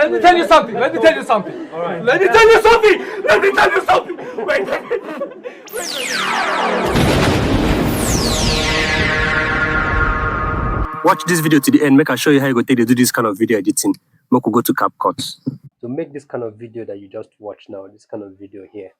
let me tell you something. Let me tell you something. All right. Let me tell you something. Let me tell you something. Wait. Watch this video to the end. Make I show you how you go take to do this kind of video editing. Make we go to CapCut. To make this kind of video that you just watched now, this kind of video here.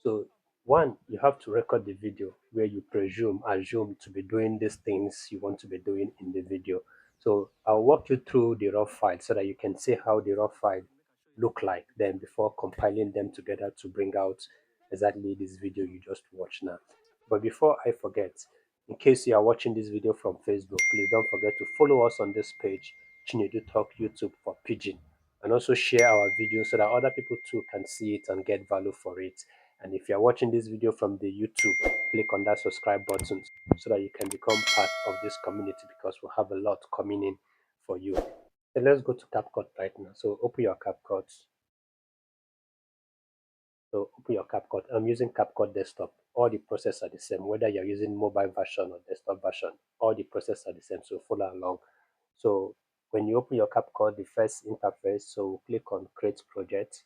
So one, you have to record the video where you assume to be doing these things you want to be doing in the video. So I'll walk you through the raw file so that you can see how the raw file look like then before compiling them together to bring out exactly this video you just watched now. But before I forget, in case you are watching this video from Facebook, please don't forget to follow us on this page, Chinedu Talk YouTube for Pidgin, and also share our video so that other people too can see it and get value for it. And if you are watching this video from the YouTube, click on that subscribe button so that you can become part of this community because we'll have a lot coming in for you. So let's go to CapCut right now. So open your CapCut. So open your CapCut. I'm using CapCut desktop. All the processes are the same, whether you're using mobile version or desktop version, all the processes are the same. So follow along. So when you open your CapCut, the first interface, so click on create project.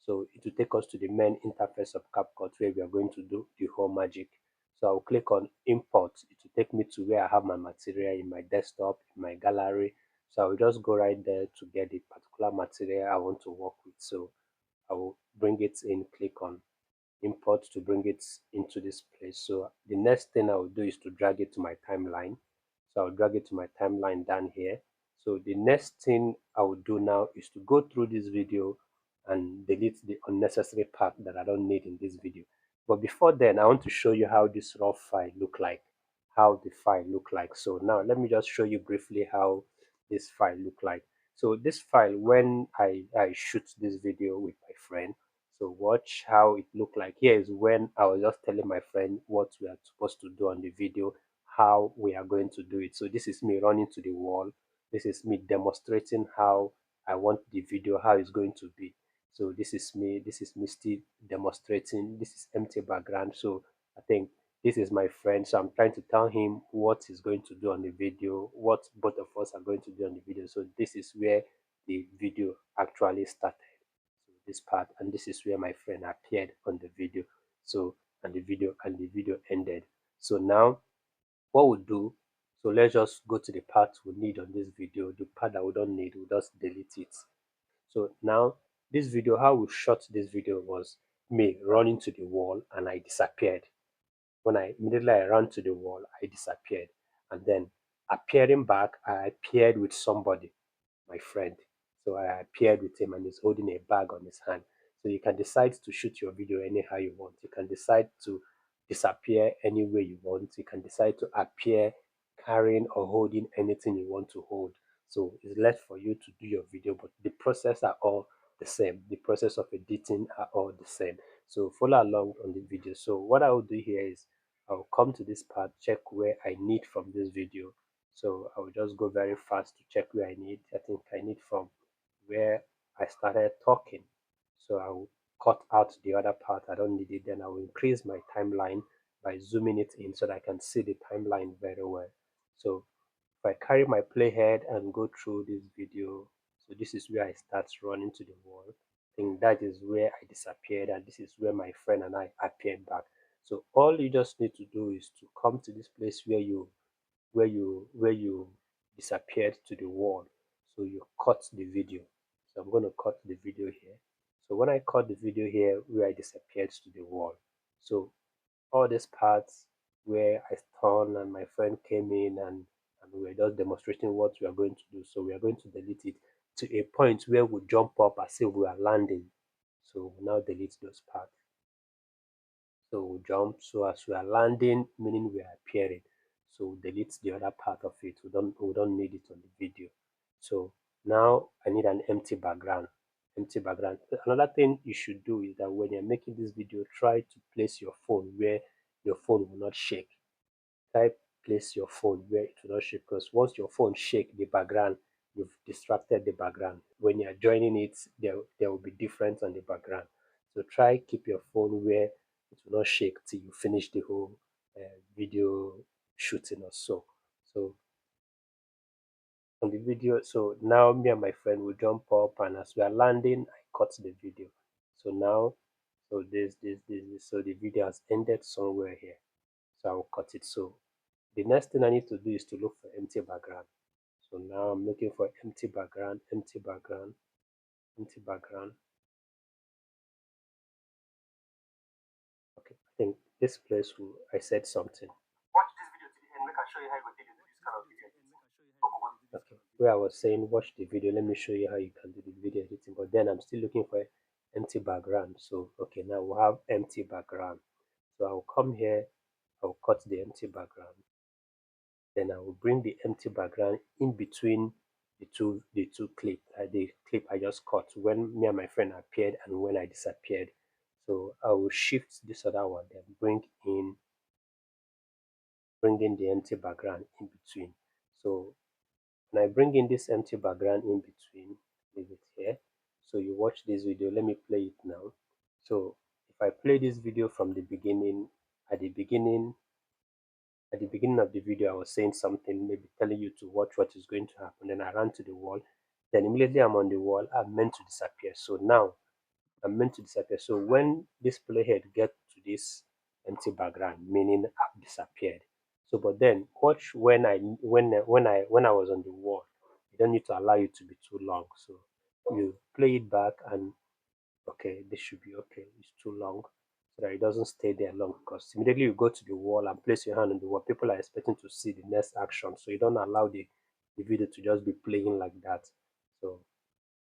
So it will take us to the main interface of CapCut where we are going to do the whole magic. So I'll click on import. It will take me to where I have my material in my desktop, in my gallery. So I'll just go right there to get the particular material I want to work with. So I will bring it in, click on import to bring it into this place. So the next thing I will do is to drag it to my timeline. So I'll drag it to my timeline down here. So the next thing I will do now is to go through this video and delete the unnecessary part that I don't need in this video. But before then, I want to show you how this raw file look like, how the file look like. So now let me just show you briefly how this file look like. So this file, when I shoot this video with my friend, so watch how it looked like. Here is when I was just telling my friend what we are supposed to do on the video, how we are going to do it. So this is me running to the wall. This is me demonstrating how I want the video, how it's going to be. So this is me still demonstrating. This is empty background. So I think this is my friend. So I'm trying to tell him what he's going to do on the video, what both of us are going to do on the video. So this is where the video actually started, this part, and this is where my friend appeared on the video. So and the video ended. So now what we'll do, so let's just go to the part we need on this video. The part that we don't need, we'll just delete it. So now this video, how we shot this video was me running to the wall and I disappeared. When I immediately I ran to the wall, I disappeared, and then appearing back, I appeared with somebody, my friend. So I appeared with him and he's holding a bag on his hand. So you can decide to shoot your video anyhow you want. You can decide to disappear any way you want. You can decide to appear carrying or holding anything you want to hold. So it's left for you to do your video, but the process are all the same. The process of editing are all the same. So follow along on the video. So what I will do here is I'll come to this part, check where I need from this video. So I will just go very fast to check where I need. I think I need from where I started talking. So I will cut out the other part. I don't need it. Then I will increase my timeline by zooming it in so that I can see the timeline very well. So if I carry my playhead and go through this video, so this is where I start running to the wall. I think that is where I disappeared, and this is where my friend and I appeared back. So all you just need to do is to come to this place where you disappeared to the wall. So you cut the video. So I'm going to cut the video here. So when I cut the video here where I disappeared to the wall, so all these parts where I turned and my friend came in and we were just demonstrating what we are going to do. So we are going to delete it to a point where we jump up as if we are landing. So we now delete those parts. So we jump. So as we are landing, meaning we are appearing. So we delete the other part of it. We don't need it on the video. So now I need an empty background. Empty background. Another thing you should do is that when you're making this video, try to place your phone where your phone will not shake. Try place your phone where it will not shake, because once your phone shake the background, you've distracted the background. When you're joining it, there will be difference on the background. So try keep your phone where it will not shake till you finish the whole video shooting or so. So on the video. So now me and my friend will jump up, and as we are landing, I cut the video. So now, so so the video has ended somewhere here. So I'll cut it. So the next thing I need to do is to look for empty background. So now I'm looking for empty background, empty background, empty background. Okay, I think this place will, I said something. Watch this video to the end. Make I show you how you can do this kind of video. Okay, where I was saying watch the video, let me show you how you can do the video editing. But then I'm still looking for empty background. So okay, now we have empty background. So I'll come here, I'll cut the empty background. Then I will bring the empty background in between the two clip, the clip I just cut when me and my friend appeared and when I disappeared. So I will shift this other one, then bring in the empty background in between. So when I bring in this empty background in between, leave it here. So you watch this video, let me play it now. So if I play this video from the beginning, at the beginning at the beginning of the video, I was saying something, maybe telling you to watch what is going to happen. Then I ran to the wall. Then immediately I'm on the wall, I'm meant to disappear. So now I'm meant to disappear. So when this playhead gets to this empty background, meaning I've disappeared. So but then watch when I was on the wall, you don't need to allow it to be too long. So you play it back and okay, this should be okay. It's too long so that it doesn't stay there long because immediately you go to the wall and place your hand on the wall, people are expecting to see the next action. So you don't allow the video to just be playing like that. So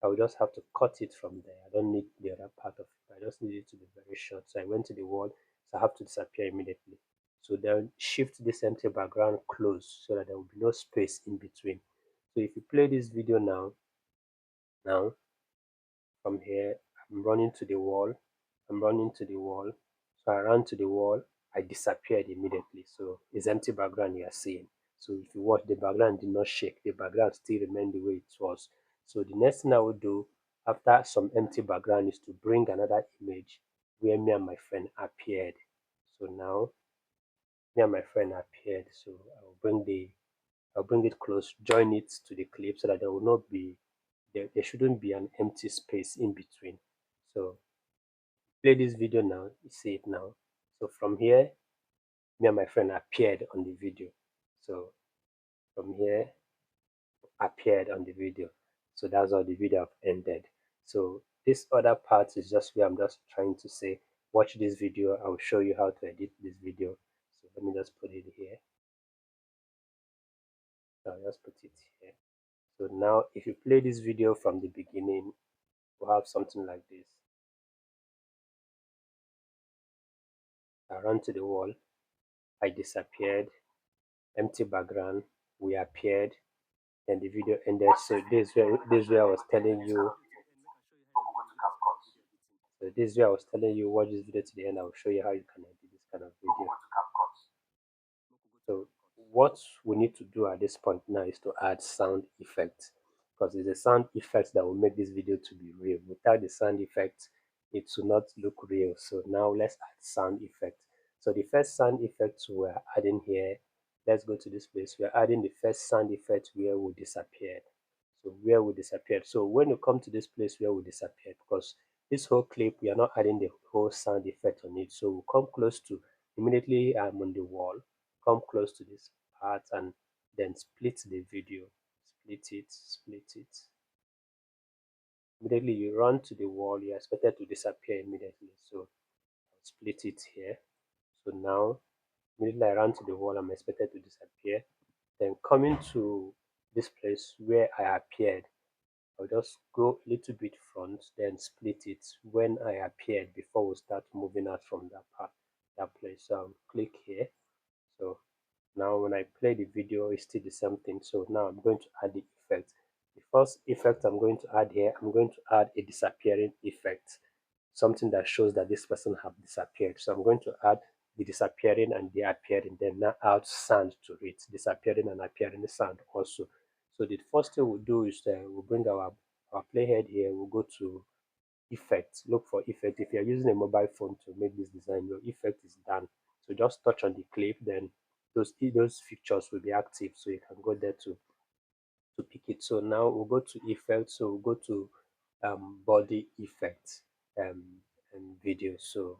I will just have to cut it from there. I don't need the other part of it. I just need it to be very short. So I went to the wall, so I have to disappear immediately. So then shift this empty background close so that there will be no space in between. So if you play this video now from here, I'm running to the wall. I'm running to the wall. So I ran to the wall. I disappeared immediately. So it's empty background you are seeing. So if you watch, the background did not shake. The background still remained the way it was. So the next thing I would do after some empty background is to bring another image where me and my friend appeared. So now me and my friend appeared. So I'll bring it close, join it to the clip so that there will not be there shouldn't be an empty space in between. So play this video now, you see it now. So from here, me and my friend appeared on the video. So from here, appeared on the video. So that's how the video have ended. So this other part is just where I'm just trying to say, watch this video. I'll show you how to edit this video. So let me just put it here. I'll just put it here. So now if you play this video from the beginning, we'll have something like this. I ran to the wall, I disappeared, empty background, we appeared, and the video ended. So this is where I was telling you. So this is where I was telling you watch this video to the end. I will show you how you can edit this kind of video. So what we need to do at this point now is to add sound effects because it's the sound effects that will make this video to be real. Without the sound effects, it will not look real. So now let's add sound effects. So the first sound effect we're adding here, let's go to this place. We're adding the first sound effect where we disappeared. So where we disappeared. So when you come to this place where we disappeared, because this whole clip, we are not adding the whole sound effect on it. So we'll come close to immediately I'm on the wall, come close to this part and then split the video. Split it, split it. Immediately you run to the wall, you're expected to disappear immediately. So I'll split it here. So now immediately I run to the wall, I'm expected to disappear. Then coming to this place where I appeared, I'll just go a little bit front, then split it when I appeared before we start moving out from that part, that place. So I'll click here. So now when I play the video, it's still the same thing. So now I'm going to add the effect. The first effect I'm going to add here, I'm going to add a disappearing effect, something that shows that this person have disappeared. So I'm going to add the disappearing and the appearing, then now add sound to it, disappearing and appearing sound also. So the first thing we'll do is we'll bring our playhead here, we'll go to effect, look for effect. If you're using a mobile phone to make this design, your effect is done. So just touch on the clip, then those features will be active, so you can go there to to pick it. So now we'll go to effect. So we'll go to body effects and video. So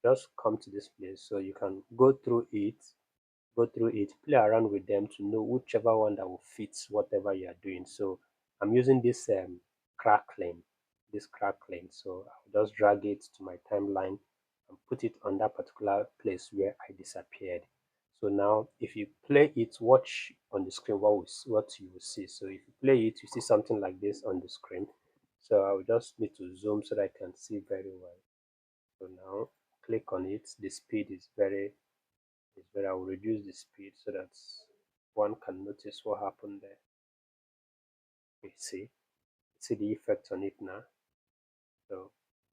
just come to this place. So you can go through it, play around with them to know whichever one that will fit whatever you are doing. So I'm using this crackling. So I'll just drag it to my timeline and put it on that particular place where I disappeared. So now if you play it, watch on the screen what you will see. So if you play it, you see something like this on the screen. So I'll just need to zoom so that I can see very well. So now click on it. The speed is very, I will reduce the speed so that one can notice what happened there. You see the effect on it now. So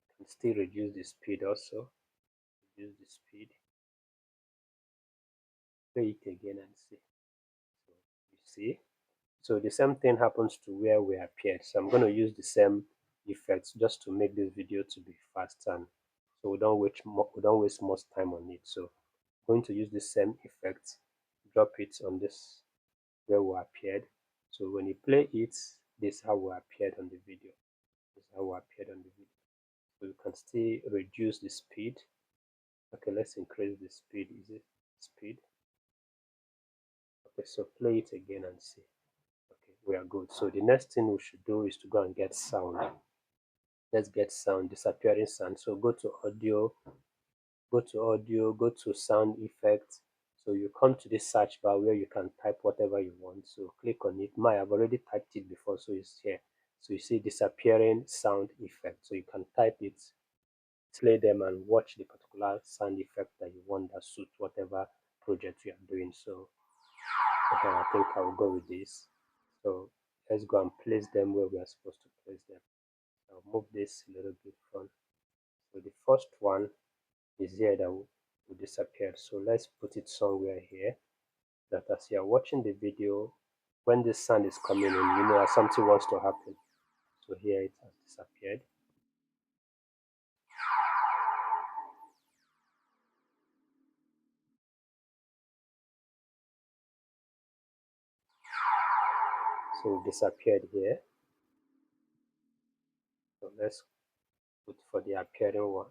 you can still reduce the speed also. Reduce the speed. Play it again and see. So you see. So the same thing happens to where we appeared. So I'm going to use the same effects just to make this video to be fast, and so we don't waste much time on it. So I'm going to use the same effects, drop it on this where we appeared. So when you play it, this is how we appeared on the video. This is how we appeared on the video. So you can still reduce the speed. Okay, let's increase the speed. Is it speed? Okay, so play it again and see. Okay, we are good. So the next thing we should do is to go and get sound. Let's get sound, disappearing sound. So go to sound effects. So you come to this search bar where you can type whatever you want. So click on it. I've already typed it before, so it's here. So you see disappearing sound effect. So you can type it, play them, and watch the particular sound effect that you want that suits whatever project you are doing. So okay, I think I will go with this. So let's go and place them where we are supposed to place them. I'll move this a little bit front. So the first one is here that will disappear. So let's put it somewhere here that as you are watching the video, when this sound is coming in, you know that something wants to happen. So here it has disappeared. So it disappeared here. So let's put for the appearing one.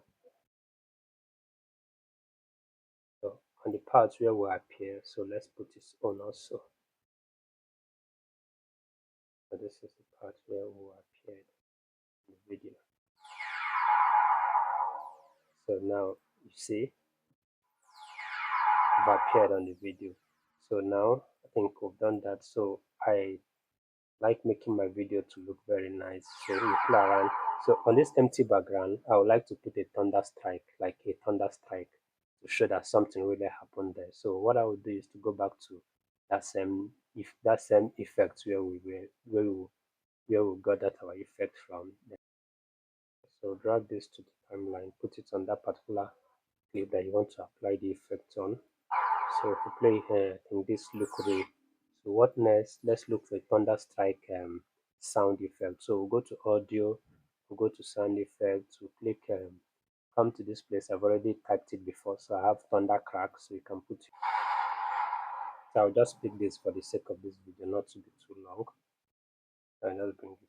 So on the parts where we appear, so let's put its on also. So this is the part where we appeared in the video. So now you see we've appeared on the video. So now I think we've done that. So I like making my video to look very nice. So you play around. So on this empty background, I would like to put a thunder strike, like a thunder strike, to show that something really happened there. So what I would do is to go back to that same effect where we got that our effect from. So drag this to the timeline, put it on that particular clip that you want to apply the effect on. So if you play here, I think this look really. So what next? Let's look for thunder strike sound effect. So we'll go to audio, we'll go to sound effects, we'll click come to this place. I've already typed it before, so I have thunder crack, so you can put it. So I'll just pick this for the sake of this video, not to be too long. And I'll bring it here.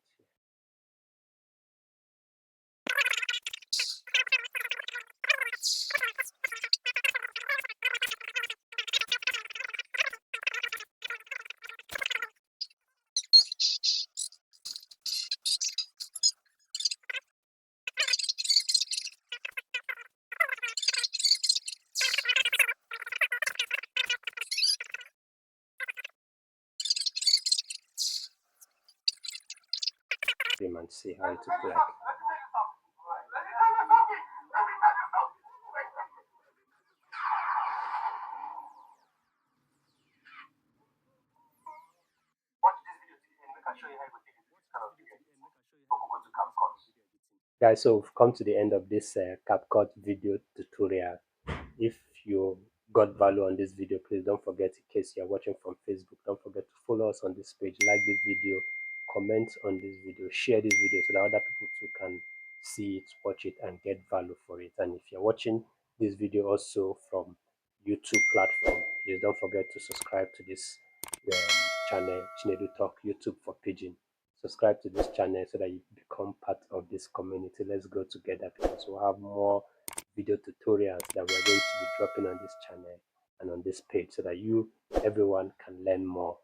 And see how it looks like. Guys, so we've come to the end of this CapCut video tutorial. If you got value on this video, please don't forget, in case you're watching from Facebook, don't forget to follow us on this page, like this video, comment on this video, share this video so that other people too can see it, watch it, and get value for it. And if you're watching this video also from YouTube platform, please don't forget to subscribe to this channel Chinedu Talk YouTube for Pidgin. Subscribe to this channel so that you become part of this community. Let's go together because we'll have more video tutorials that we are going to be dropping on this channel and on this page so that you everyone can learn more.